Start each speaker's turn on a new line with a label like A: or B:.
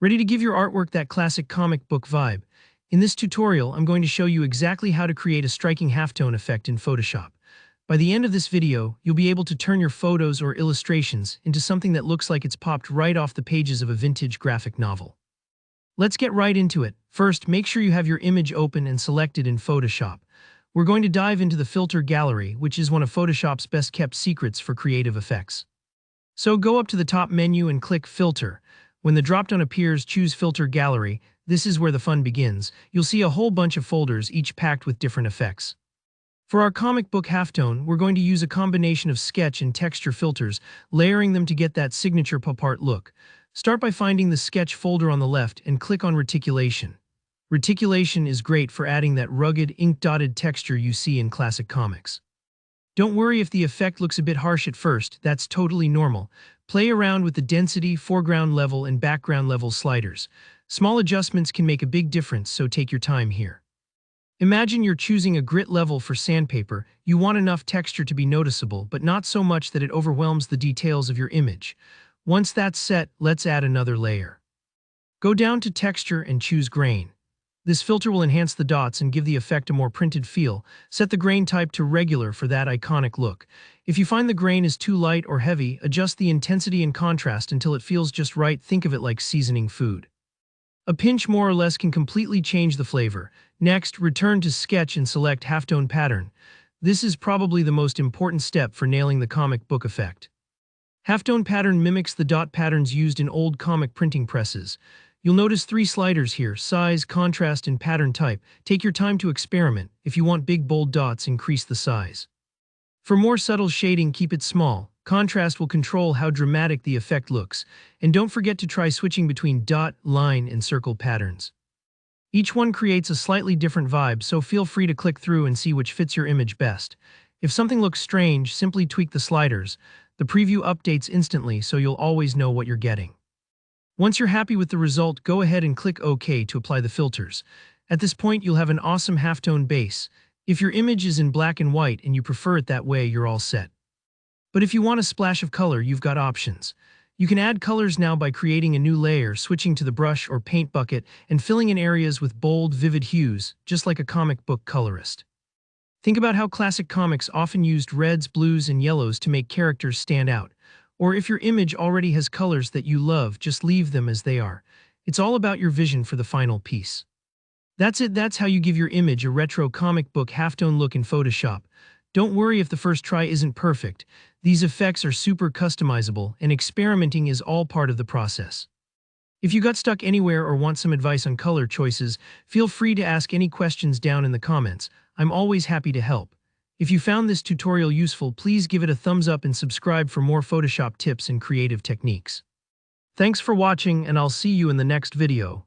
A: Ready to give your artwork that classic comic book vibe? In this tutorial, I'm going to show you exactly how to create a striking halftone effect in Photoshop. By the end of this video, you'll be able to turn your photos or illustrations into something that looks like it's popped right off the pages of a vintage graphic novel. Let's get right into it. First, make sure you have your image open and selected in Photoshop. We're going to dive into the filter gallery, which is one of Photoshop's best-kept secrets for creative effects. So go up to the top menu and click Filter. When the dropdown appears, choose Filter Gallery. This is where the fun begins. You'll see a whole bunch of folders, each packed with different effects. For our comic book halftone, we're going to use a combination of sketch and texture filters, layering them to get that signature pop art look. Start by finding the sketch folder on the left and click on Reticulation. Reticulation is great for adding that rugged, ink-dotted texture you see in classic comics. Don't worry if the effect looks a bit harsh at first, that's totally normal. Play around with the density, foreground level, and background level sliders. Small adjustments can make a big difference, so take your time here. Imagine you're choosing a grit level for sandpaper. You want enough texture to be noticeable, but not so much that it overwhelms the details of your image. Once that's set, let's add another layer. Go down to Texture and choose Grain. This filter will enhance the dots and give the effect a more printed feel. Set the grain type to regular for that iconic look. If you find the grain is too light or heavy, adjust the intensity and contrast until it feels just right. Think of it like seasoning food. A pinch more or less can completely change the flavor. Next, return to Sketch and select Halftone Pattern. This is probably the most important step for nailing the comic book effect. Halftone Pattern mimics the dot patterns used in old comic printing presses. You'll notice 3 sliders here: size, contrast, and pattern type. Take your time to experiment. If you want big, bold dots, increase the size. For more subtle shading, keep it small. Contrast will control how dramatic the effect looks. And don't forget to try switching between dot, line, and circle patterns. Each one creates a slightly different vibe, so feel free to click through and see which fits your image best. If something looks strange, simply tweak the sliders. The preview updates instantly, so you'll always know what you're getting. Once you're happy with the result, go ahead and click OK to apply the filters. At this point, you'll have an awesome halftone base. If your image is in black and white and you prefer it that way, you're all set. But if you want a splash of color, you've got options. You can add colors now by creating a new layer, switching to the brush or paint bucket, and filling in areas with bold, vivid hues, just like a comic book colorist. Think about how classic comics often used reds, blues, and yellows to make characters stand out. Or if your image already has colors that you love, just leave them as they are. It's all about your vision for the final piece. That's it. That's how you give your image a retro comic book halftone look in Photoshop. Don't worry if the first try isn't perfect. These effects are super customizable, and experimenting is all part of the process. If you got stuck anywhere or want some advice on color choices, feel free to ask any questions down in the comments. I'm always happy to help. If you found this tutorial useful, please give it a thumbs up and subscribe for more Photoshop tips and creative techniques. Thanks for watching, and I'll see you in the next video.